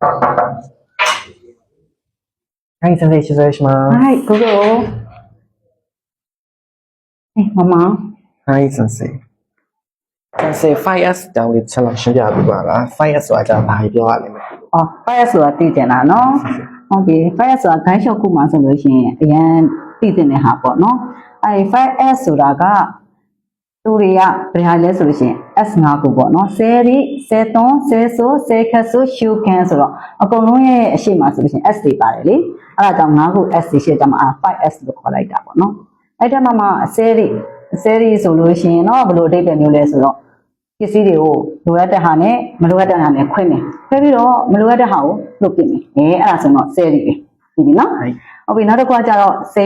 はい先生失礼しますはいどうぞママはい先生先生 5S တောင်းလေးချက်လောက်ရှင်းပြပေးပါလား 5S ဆိုတာကြာဘာပြောရလဲမသိဘူး 5S ဆိုတာသိတယ်လားနော်ဟုတ်ပြီ 5S ဆိုတာဂိုင်းရှော့ခုမှဆိုလို့ရှိရင်အရင်သိတဲ့ဟာပေါ့နော်အဲ 5S ဆိုတာကသူတွေကဘယ်ဟာလဲဆိုလို့ရှိရင် S5 ခုပေါ့နော်ဆယ်ရီဆယ်သွန်းဆယ်ဆိုဆယ်ခတ်ဆိုရှူကန်ဆိုတော့အကုန်လုံးရဲ့အရှိမဆိုလို့ရှိရင် S တွေပါတယ်လေအဲ့ဒါကြောင့်5ခု S တွေရှိကြမှာ 5S လို့ခေါ်လိုက်တာပေါ့နော်အဲ့ဒါမှဆယ်ရီဆိုလို့ရှိရင်တော့ဘယ်လိုအဓိပ္ပာယ်မျိုးလဲဆိုတော့ပစ္စည်းတွေကိုလိုအပ်တဲ့ဟာနဲ့မလိုအပ်တဲ့ဟာနဲ့ခွဲမယ်ခွဲပြီးတော့မလိုအပ်တဲ့ဟာကိုလွတ်ပြမယ်အဲ့ဒါဆိုတော့ဆယ်ရီပဲဒီပြီနော်ဟုတ်ပြီနောက်တစ်ခါကျတော့ဆ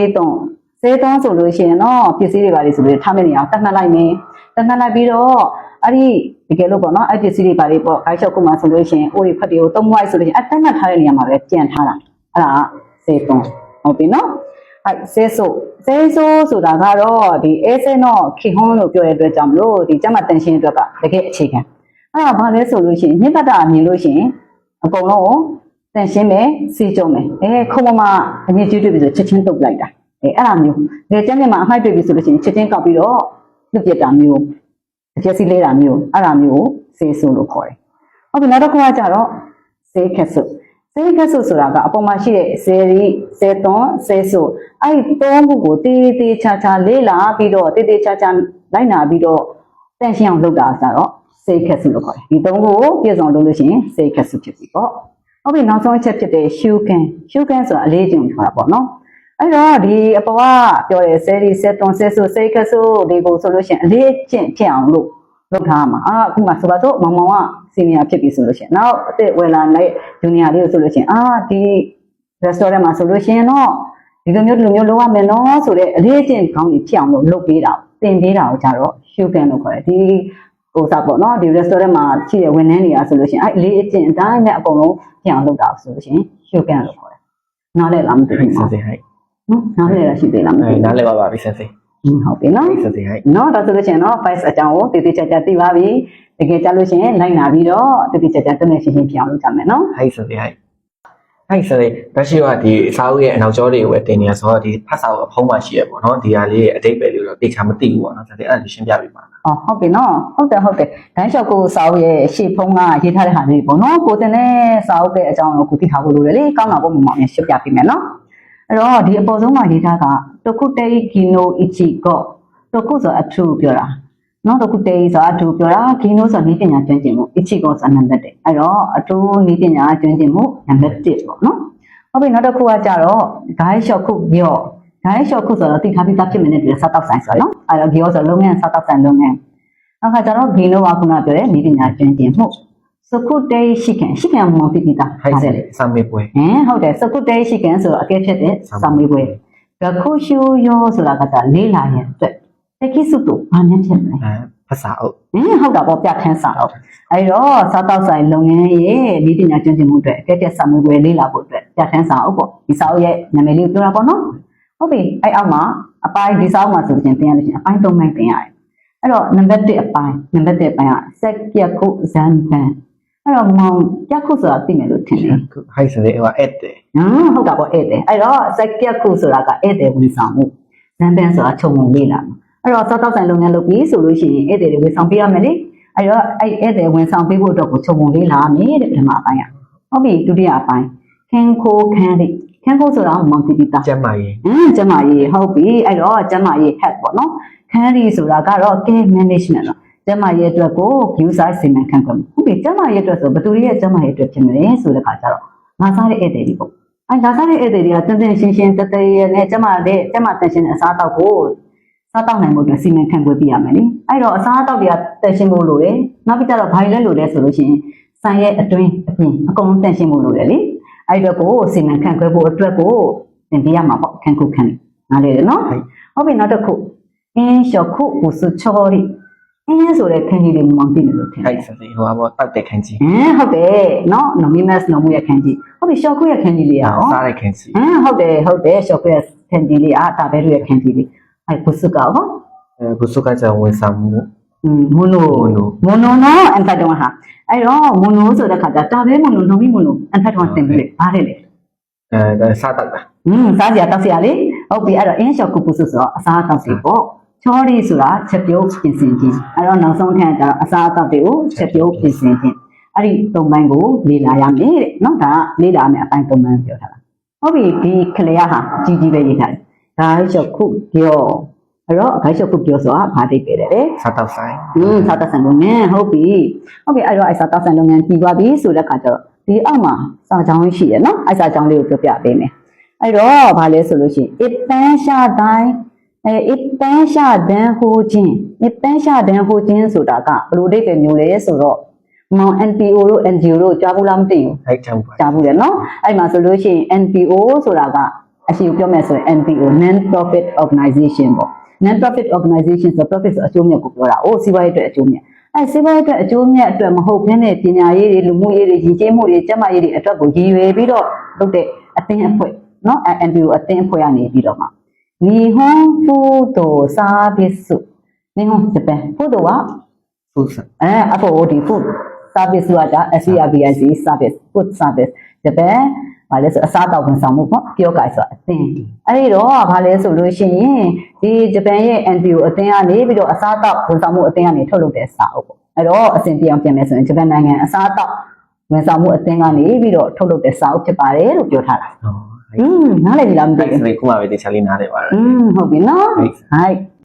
ယ်သွန်းဆိုလို့ရှိရင်တော့ပစ္စည်းတွေပါလေဆိုပြီးထားမယ့်နေရာတတ်မှတ်လိုက်မယ်တတ်မှတ်လိုက်ပြီးတော့အဲ့ဒီတကယ်လို့ပေါ့နော်အဲ့ပစ္စည်းတွေပါလေပေါ့ဂိုင်းရှော့ကုမှဆိုလို့ရှိရင်အိုးတွေဖတ်တွေကိုသုံးဝိုက်ဆိုလို့ရှိရင်အတတ်မှတ်ထားတဲ့နေရာမှာပဲပြန်ထားတာအဲ့ဒါဆယ်သွန်းဟုတ်ပြီနော်အဲ့ဆယ်ဆိုဆိုတာကတော့ဒီအဲဆယ်တော့ခေဟွန်းလို့ပြောတဲ့အတွက်ကြောင့်မလို့ဒီကျမတန်ရှင်းအတွက်ကတကယ်အခြေခံအဲ့ဒါဘာလဲဆိုလို့ရှိရင်မြင့်တတ်မြင်လို့ရှိရင်အကုန်လုံးတန်ရှင်းမယ်စီကြုံမယ်ခုံမမအမြင့်ကျွတ်ပြီဆိုချက်ချင်းတုတ်လိုက်တာအဲ့ဒါမျိုးဒီကျမ်းမြတ်မှာအမှိုက်တွေ့ပြီဆိုလို့ရှိရင်ချက်ချင်းကောက်ပြီးတော့လွတ်ပြတာမျိုးအကျက်စီလဲတာမျိုးအဲ့ဒါမျိုးကိုစေဆိုလို့ခေါ်တယ်ဟုတ်ပြီနောက်တစ်ခုကကြတော့စေခက်ဆုဆိုတာကအပေါ်မှာရှိတဲ့ဆယ်ရီဆယ်သွန်းဆယ်ဆုအဲ့ဒီသုံးခုကိုတေးသေးချာလေးလာပြီးတော့တေးချာလိုက်နာပြီးတော့တန့်ရှင်းအောင်လုပ်တာဆိုတော့စေခက်ဆုလို့ခေါ်တယ်ဒီသုံးခုကိုပြည့်စုံလုပ်လို့ရှိရင်စေခက်ဆုဖြစ်ပြီပေါ့ဟုတ်ပြီနောက်ဆုံးအချက်ဖြစ်တဲ့ရှူကန်ဆိုတာအလေးကျင့်ခေါ်တာပေါ့နော်အဲ့တော့ဒီအပေါ်ကပြောတဲ့ဆယ်ရီဆယ်သွန်းဆယ်ဆုစေခက်ဆုဒီကိုဆိုလို့ရှိရင်အလေးကျင့်ဖြစ်အောင်လို့လုပ်ထားမှာအခုမှဆိုပါတော့မောင်ကစီနီယာဖြစ်ပြီဆိုလို့ရှိရင်နောက်အသက်ဝယ်လာတဲ့ဂျူနီယာလေးကိုဆိုလို့ရှိရင်ဒီ restaurant မှာဆိုလို့ရှိရင်တော့ဒီလိုမျိုးလုပ်ရမယ်နော်ဆိုတဲ့အလေးကျင့်ကောင်းကြီးဖြစ်အောင်လို့လုပ်ပေးတာသင်ပေးတာကိုကြတော့ရှုကန်လို့ခေါ်တယ်ဒီဟိုစားပေါ့နော်ဒီ restaurant မှာရှိတဲ့ဝန်ထမ်းတွေကဆိုလို့ရှိရင်အဲ့အလေးကျင့်အတိုင်းနဲ့အကုန်လုံးဖြစ်အောင်လုပ်တာဆိုလို့ရှိရင်ရှုကန်လို့ခေါ်တယ်နားလည်လားမသိဘူး 先生はいနော်နားလည်လားရှိသေးလားမသိဘူး နားလည်ပါပြီ先生ဟုတ်ပြီနော် 先生はいနော်ဒါဆိုလို့ရှိရင်တော့ 5S အကြောင်းကိုတည်တည်ချာချာသိပါပြီတကယ်ကြလို့ရှိရင်လိုက်နာပြီးတော့တည်တည်ချာချာတမက်ရှင်းရှင်းဖြစ်အောင်လုပ်ကြမယ်နော် はい先生はいはい先生လက်ရှိကဒီစာအုပ်ရဲ့အနောက်ကျောတွေကိုပဲတင်နေရဆိုတော့ဒီဖတ်စာကိုအဖုံးမှရှိရပေါ့နော်ဒီဟာလေးရဲ့အတိတ်ပဲလို့တော့သိချာမသိဘူးပေါ့နော်先生အဲ့ဒါရှင်းပြပေးပါလားဟုတ်ပြီနော်ဟုတ်တယ်ဒိုင်းလျှောက်ကိုစာအုပ်ရဲ့ရှေ့ဖုံးကရေးထားတဲ့ဟာလေးပေါ့နော်ကိုတင်တဲ့စာအုပ်ရဲ့အကြောင်းကိုသိထားဖို့လိုတယ်လေကောင်းတာပေါ့မမောင်ရှင်းပြပေးမယ်နော်အဲ့တော့ဒီအပေါ်ဆုံးမှာရေးထားကတခုတေဂီနိုအီချီကိုတခုဆိုအထူပြောတာနော်တခုတေဆိုအထူပြောတာဂီနိုဆိုနည်းပညာကျွမ်းကျင်မှုအီချီကိုဆိုနံပါတ်1အဲ့တော့အထူနည်းပညာကျွမ်းကျင်မှုနံပါတ်1ပေါ့နော်ဟုတ်ပြီနောက်တစ်ခုကကြတော့ဂိုင်းရှော့ခုပြောဂိုင်းရှော့ခုဆိုတော့သိထားပြီးသားဖြစ်မယ်နဲ့တူစားတောက်ဆိုင်ဆိုတော့အဲ့တော့ဂီယောဆိုလုပ်ငန်းစားတောက်ဆိုင်လုပ်ငန်းနောက်ခါကျတော့ဂီနိုကခုနပြောတဲ့နည်းပညာကျွမ်းကျင်မှုစကုတေးရှိခံမှပြပြီးသားဟုတ်တယ်စာမေးပွဲဟုတ်တယ်စကုတေးရှိခံဆိုတော့အကဲဖြစ်တဲ့စာမေးပွဲဂခုရှူယောဆိုတာကလေးလာရဲ့အတွက်တခိစုတို့ဘာနဲ့ဖြစ်မလဲဖတ်စာအုပ်ဟုတ်တာပေါ့ပြခန်းစာအုပ်အဲ့တော့စားတောက်ဆိုင်လုပ်ငန်းရဲ့နည်းပညာကျွမ်းကျင်မှုအတွက်အကဲတဲ့စာမေးပွဲလေးလာဖို့အတွက်ပြခန်းစာအုပ်ပေါ့ဒီစာအုပ်ရဲ့နာမည်လေးပြောတာပေါ့နော်ဟုတ်ပြီအဲ့အောက်မှာအပိုင်းဒီစာအုပ်မှာဆိုရင်သင်ရလို့ရှိရင်အပိုင်း3ပိုင်းသင်ရတယ်အဲ့တော့နံပါတ်1အပိုင်းကစက်ပြက်ခုဇန်ပန်အဲ့တော့မောင်ပြက်ခုဆိုတာသိမယ်လို့ထင်တယ်ဟိုက်စလေဟိုအဲ့တယ်ဟုတ်တာပေါ့ဧည့်သည်အဲ့တော့စက်ပြက်ခုဆိုတာကဧည့်သည်ဝန်ဆောင်မှုဇန်ပန်ဆိုတာခြုံငုံလေးလာအဲ့တော့စားတောက်ဆိုင်လုပ်ငန်းလုပ်ပြီးဆိုလို့ရှိရင်ဧည့်သည်တွေဝန်ဆောင်ပေးရမယ်လေအဲ့တော့အဲ့ဧည့်သည်ဝန်ဆောင်ပေးဖို့အတွက်ကိုခြုံငုံလေးလာမယ်တဲ့ပထမအပိုင်းကဟုတ်ပြီဒုတိယအပိုင်းခန်းခိုးဆိုတာမောင်တီတီတာကျမ်းမာရေးဟုတ်ပြီအဲ့တော့ကျမ်းမာရေး health ပေါ့နော်ခန်းရီဆိုတာကတော့ care management တော့ကျမ်းမာရေးအတွက်ကို user စီမံခန့်ခွဲမှုဟုတ်ပြီကျမ်းမာရေးအတွက်ဆိုဘယ်သူရဲ့ကျမ်းမာရေးအတွက်ဖြစ်မလဲဆိုတဲ့အခါကျတော့ငါစားတဲ့ဧည့်သည်တွေပေါ့အဲ့ငါစားတဲ့ဧည့်သည်တွေကတန်ရှင်းတနဲ့ကျမ်းမာတန်ရှင်းတဲ့အစားအသောက်ကိုစားတောက်နိုင်မှုအတွက်စီမံခန့်ခွဲပြရမယ်လေအဲ့တော့အစားအသောက်တွေကတန်ရှင်းဖို့လိုတယ်နောက်ပြီးတော့ဘာလဲလိုလဲဆိုလို့ရှိရင်ဆန်ရဲ့အတွင်းအပြင်အကုန်လုံးတန်ရှင်းဖို့လိုတယ်လေအဲ့တော့ကိုစီမံခန့်ခွဲဖို့အတွက်ကိုသင်ပြရမှာပေါ့ခန့်ခွဲခန့်နားလေနော်ဟုတ်ပြီနောက်တစ်ခုအင်းရှော့ခုဘူစုချောရီအင်းဆိုတဲ့ခန်းကြီးလေးမောင်သိတယ်လို့ထင်တယ်ဟိုက်စလေဟိုပေါ့တောက်တဲ့ခန်းကြီးဟုတ်တယ်နော်နိုမီမတ်နိုမူရဲ့ခန်းကြီးဟုတ်ပြီရှော့ခုရဲ့ခန်းကြီးလေးရောစားတဲ့ခန်းကြီးဟုတ်တယ်ရှော့ခုရဲ့ခန်းကြီးလေးဒါပဲတို့ရဲ့ခန်းကြီးလေးအဲ့ဘူစုကဟောဘူစုကကျဝန်ဆောင်မှု မိုနိုနော်အန်ဖတ်တော့ဟာအဲ့တော့မိုနိုဆိုတဲ့ခါကျတာပဲမိုနိုလုံးပြီးမိုနိုအန်ဖတ်တော့တင်ပြီးလေဘာလဲလေ စားတော့တာ စားစရာတောက်စရာလေဟုတ်ပြီအဲ့တော့အင်းလျှော်ကုပုစုဆိုတော့အစားတောက်စီပေါ့ချောရီဆိုတာချက်ပြုတ်ပြင်ဆင်ခြင်းအဲ့တော့နောက်ဆုံးထပ်ကျတော့အစားအသောက်တွေကိုချက်ပြုတ်ပြင်ဆင်ခြင်းအဲ့ဒီ၃ပိုင်းကိုလေ့လာရမယ်တဲ့နော်ဒါကလေ့လာမယ်အပိုင်း၃ပိုင်းပြောထားတာဟုတ်ပြီဒီခလေဟာအကြီးကြီးပဲရေးထားတယ်ဂိုင်းလျှော်ခုပြောအဲ့တော့ဂိုင်းလျှော်ခုပြောဆိုတာဘာတိတ်ပဲတဲ့ စားတော့ဆိုင် စားတောက်ဆန်လုပ်ငန်းဟုတ်ပြီအဲ့တော့အဲ့စားတောက်ဆန်လုပ်ငန်းပြီးသွားပြီဆိုတဲ့ခါကျတော့ဒီအောက်မှာစာကြောင်းရှိရနော်အဲ့စာကြောင်းလေးကိုပြောပြပေးမယ်အဲ့တော့ဘာလဲဆိုလို့ရှိရင်一般下单一般下单ဟိုချင်း一般下单ဟိုချင်းဆိုတာကဘယ်လိုအိပဲမျိုးလဲဆိုတော့မောင် NPO တို့ NGO တို့ကြားဘူးလားမသိဘူး အဲ့ချမ်းပါ ကြားဘူးလေနော်အဲ့မှာဆိုလို့ရှိရင် NPO ဆိုတာကအရှိကိုပြောမယ်ဆိုရင် NPO non profit organization ပေါ့ non profit organization ဆို profit ဆိုအကျိုးမြတ်ကိုပြောတာ။အိုးစီးပွားရေးအတွက်အကျိုးမြတ်။အဲစီးပွားရေးအတွက်အကျိုးမြတ်အတွက်မဟုတ်ဘဲနဲ့ပညာရေးတွေလူမှုရေးတွေရည်ကျေးမှုတွေကျန်းမာရေးတွေအတွက်ကိုရည်ရွယ်ပြီးတော့လုပ်တဲ့အသင်းအဖွဲ့နော် NPO အသင်းအဖွဲ့ကနေပြီးတော့မှ日本フードサービス日本ဂျပန်フードは ဖူးစား အဖို့ဒီ food service ဆိုတာ SCRBIC service food service ဂျပန်ဘာလဲဆိုအစားအသောက်ဝန်ဆောင်မှုပေါ့ပြောကြဆိုအသင်းအဲ့ဒီတော့ဘာလဲဆိုလို့ရှိရင်ဒီဂျပန်ရဲ့ NPO အသင်းကနေပြီးတော့အစားအသောက်ဝန်ဆောင်မှုအသင်းကနေထုတ်လုပ်တဲ့စာအုပ်ပေါ့အဲ့တော့အစဉ်ပြေအောင်ပြင်မယ်ဆိုရင်ဂျပန်နိုင်ငံအစားအသောက်ဝန်ဆောင်မှုအသင်းကနေပြီးတော့ထုတ်လုပ်တဲ့စာအုပ်ဖြစ်ပါတယ်လို့ပြောထားတာနားလည်ပြီလားမသိ အဲ့ ဘူး ဒီခုမှပဲတခြားလေးနားတယ်ပါတယ် ဟုတ်ပြီနော်ဟိုက်